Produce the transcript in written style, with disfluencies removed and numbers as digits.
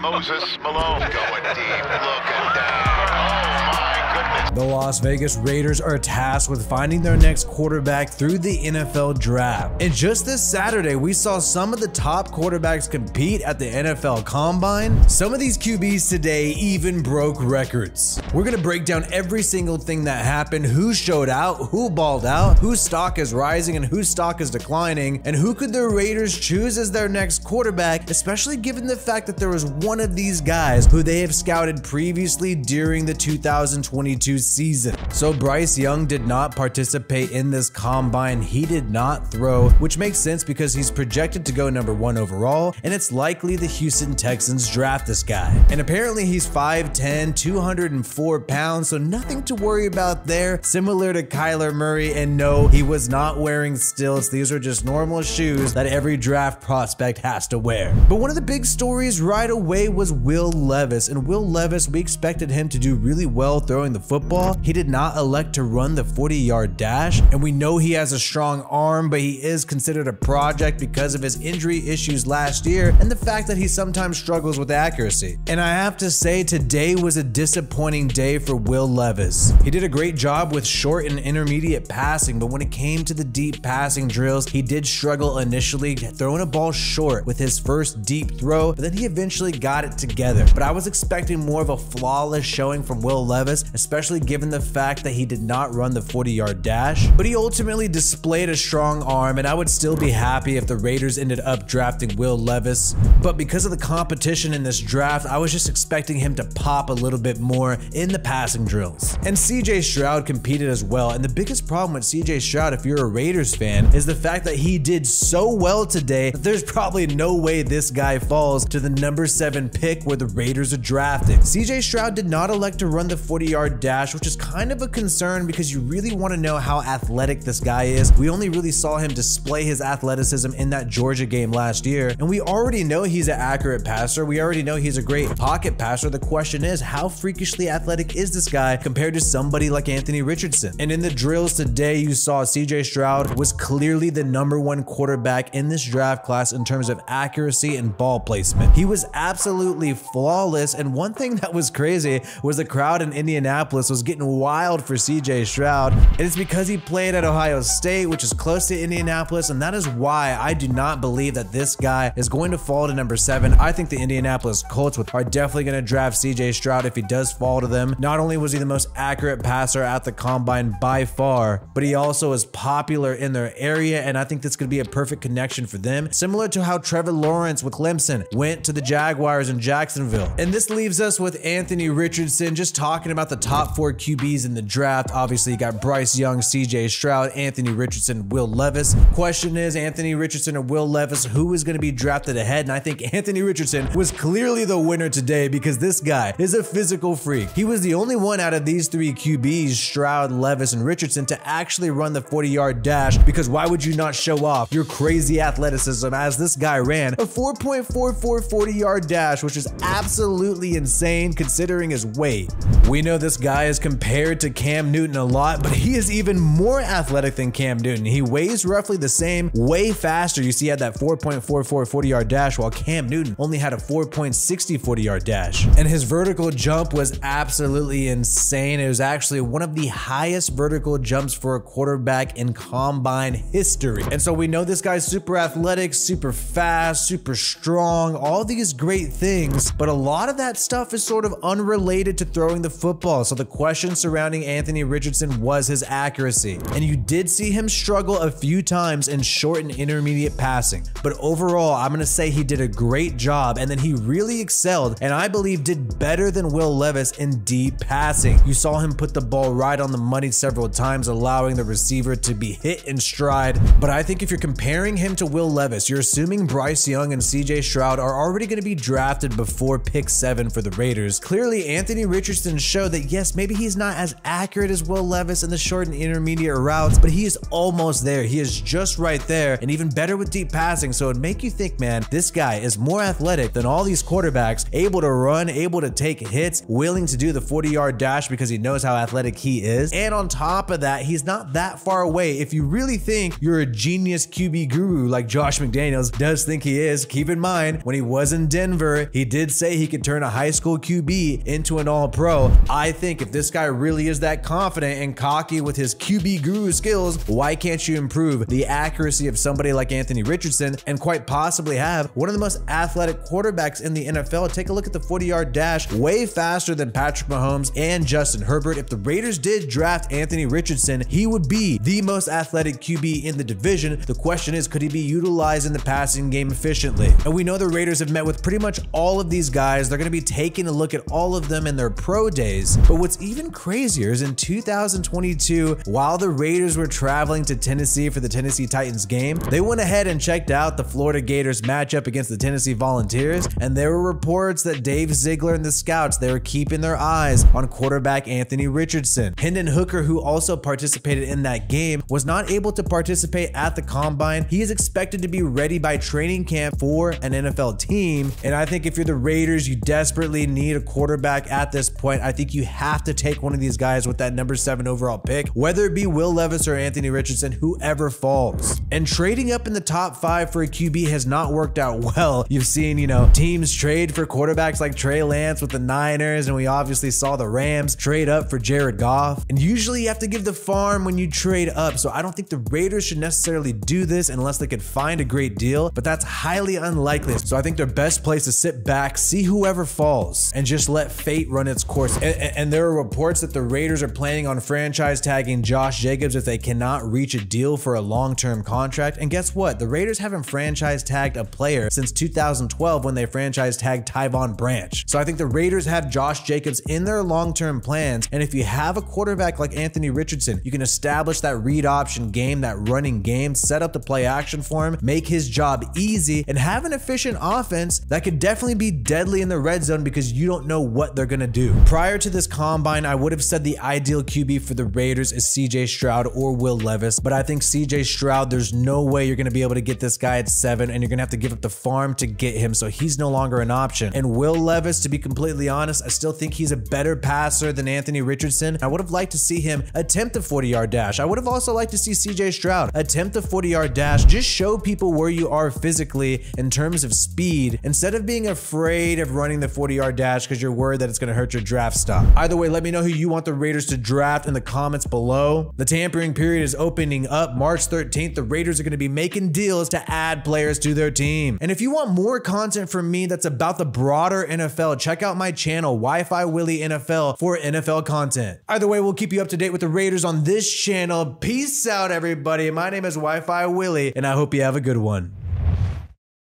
Moses Malone going deep, looking down. Oh my goodness. The Las Vegas Raiders are tasked with finding their next quarterback through the NFL draft. And just this Saturday, we saw some of the top quarterbacks compete at the NFL Combine. Some of these QBs today even broke records. We're gonna break down every single thing that happened, who showed out, who balled out, whose stock is rising and whose stock is declining, and who could the Raiders choose as their next quarterback, especially given the fact that there was one of these guys who they have scouted previously during the 2022 season. So Bryce Young did not participate in this combine. He did not throw, which makes sense because he's projected to go #1 overall, and it's likely the Houston Texans draft this guy. And apparently he's 5'10", 204 pounds, so nothing to worry about there, similar to Kyler Murray. And no, he was not wearing stilts. These are just normal shoes that every draft prospect has to wear. But one of the big stories right away was Will Levis. And Will Levis, we expected him to do really well throwing the football. He did not elect to run the 40-yard dash, and we know he has a strong arm, but he is considered a project because of his injury issues last year and the fact that he sometimes struggles with accuracy. And I have to say, today was a disappointing day for Will Levis. He did a great job with short and intermediate passing, but when it came to the deep passing drills, he did struggle initially throwing a ball short with his first deep throw, but then he eventually got it together. But I was expecting more of a flawless showing from Will Levis, especially given the fact that he did not run the 40-yard dash, but he ultimately displayed a strong arm, and I would still be happy if the Raiders ended up drafting Will Levis. But because of the competition in this draft, I was just expecting him to pop a little bit more in the passing drills. And CJ Stroud competed as well, and the biggest problem with CJ Stroud, if you're a Raiders fan, is the fact that he did so well today that there's probably no way this guy falls to the #7 pick where the Raiders are drafting. CJ Stroud did not elect to run the 40-yard dash, which is kind of a concern because you really want to know how athletic this guy is. We only really saw him display his athleticism in that Georgia game last year, and we already know he's an accurate passer. We already know he's a great pocket passer. The question is, how freakishly athletic is this guy compared to somebody like Anthony Richardson? And in the drills today, you saw CJ Stroud was clearly the #1 quarterback in this draft class in terms of accuracy and ball placement. He was absolutely flawless, and one thing that was crazy was the crowd in Indianapolis was getting wild for CJ Stroud, and it's because he played at Ohio State, which is close to Indianapolis, and that is why I do not believe that this guy is going to fall to #7. I think the Indianapolis Colts are definitely going to draft CJ Stroud if he does fall to them. Not only was he the most accurate passer at the combine by far, but he also is popular in their area, and I think this could be a perfect connection for them, similar to how Trevor Lawrence with Clemson went to the Jaguars in Jacksonville. And this leaves us with Anthony Richardson, just talking about the top 4 QBs in the draft. Obviously, you got Bryce Young, CJ Stroud, Anthony Richardson, Will Levis. Question is, Anthony Richardson or Will Levis, who is going to be drafted ahead? And I think Anthony Richardson was clearly the winner today because this guy is a physical freak. He was the only one out of these 3 QBs, Stroud, Levis, and Richardson, to actually run the 40-yard dash, because why would you not show off your crazy athleticism, as this guy ran a 4.44 40-yard dash, which is absolutely insane considering his weight. We know this guy is compared to Cam Newton a lot, but he is even more athletic than Cam Newton. He weighs roughly the same, way faster. You see, he had that 4.44 40-yard dash, while Cam Newton only had a 4.60 40-yard dash. And his vertical jump was absolutely insane. It was actually one of the highest vertical jumps for a quarterback in combine history. And so we know this guy's super athletic, super fast, super strong, all these great things, but a lot of that stuff is sort of unrelated to throwing the football. So the question surrounding Anthony Richardson was his accuracy. And you did see him struggle a few times in short and intermediate passing. But overall, I'm going to say he did a great job, and then he really excelled, and I believe did better than Will Levis in deep passing. You saw him put the ball right on the money several times, allowing the receiver to be hit in stride. But I think if you're comparing him to Will Levis, you're assuming Bryce Young and CJ Stroud are already going to be drafted before pick 7 for the Raiders. Clearly, Anthony Richardson showed that yes, Maybe he's not as accurate as Will Levis in the short and intermediate routes, but he is almost there. He is just right there, and even better with deep passing. So it'd make you think, man, this guy is more athletic than all these quarterbacks, able to run, able to take hits, willing to do the 40-yard dash because he knows how athletic he is. And on top of that, he's not that far away. If you really think you're a genius QB guru like Josh McDaniels does think he is, keep in mind, when he was in Denver, he did say he could turn a high school QB into an all-pro. I think if this guy really is that confident and cocky with his QB guru skills, why can't you improve the accuracy of somebody like Anthony Richardson and quite possibly have one of the most athletic quarterbacks in the NFL? Take a look at the 40-yard dash, way faster than Patrick Mahomes and Justin Herbert. If the Raiders did draft Anthony Richardson, he would be the most athletic QB in the division. The question is, could he be utilized in the passing game efficiently? And we know the Raiders have met with pretty much all of these guys. They're going to be taking a look at all of them in their pro days. But what's even crazier is in 2022, while the Raiders were traveling to Tennessee for the Tennessee Titans game, they went ahead and checked out the Florida Gators matchup against the Tennessee Volunteers, and there were reports that Dave Ziegler and the scouts, they were keeping their eyes on quarterback Anthony Richardson. Hendon Hooker, who also participated in that game, was not able to participate at the combine. He is expected to be ready by training camp for an NFL team, and I think if you're the Raiders, you desperately need a quarterback at this point. I think you have to take one of these guys with that number 7 overall pick, whether it be Will Levis or Anthony Richardson, whoever falls. And trading up in the top 5 for a QB has not worked out well. You've seen, teams trade for quarterbacks like Trey Lance with the Niners, and we obviously saw the Rams trade up for Jared Goff. And usually you have to give the farm when you trade up, so I don't think the Raiders should necessarily do this unless they could find a great deal, but that's highly unlikely. So I think their best place is sit back, see whoever falls, and just let fate run its course. And there are reports that the Raiders are planning on franchise tagging Josh Jacobs if they cannot reach a deal for a long-term contract. And guess what? The Raiders haven't franchise tagged a player since 2012 when they franchise tagged Tyvon Branch. So I think the Raiders have Josh Jacobs in their long-term plans. And if you have a quarterback like Anthony Richardson, you can establish that read option game, that running game, set up the play action for him, make his job easy, and have an efficient offense that could definitely be deadly in the red zone because you don't know what they're going to do. Prior to this combine, I would have said the ideal QB for the Raiders is CJ Stroud or Will Levis, but I think CJ Stroud, there's no way you're going to be able to get this guy at 7, and you're going to have to give up the farm to get him, so he's no longer an option. And Will Levis, to be completely honest, I still think he's a better passer than Anthony Richardson. I would have liked to see him attempt a 40-yard dash. I would have also liked to see CJ Stroud attempt a 40-yard dash. Just show people where you are physically in terms of speed instead of being afraid of running the 40-yard dash because you're worried that it's going to hurt your draft stock. Either way, let me know who you want the Raiders to draft in the comments below. The tampering period is opening up March 13th. The Raiders are going to be making deals to add players to their team. And if you want more content from me that's about the broader NFL, check out my channel, WiFiWillie NFL, for NFL content. Either way, we'll keep you up to date with the Raiders on this channel. Peace out, everybody. My name is WiFiWillie, and I hope you have a good one.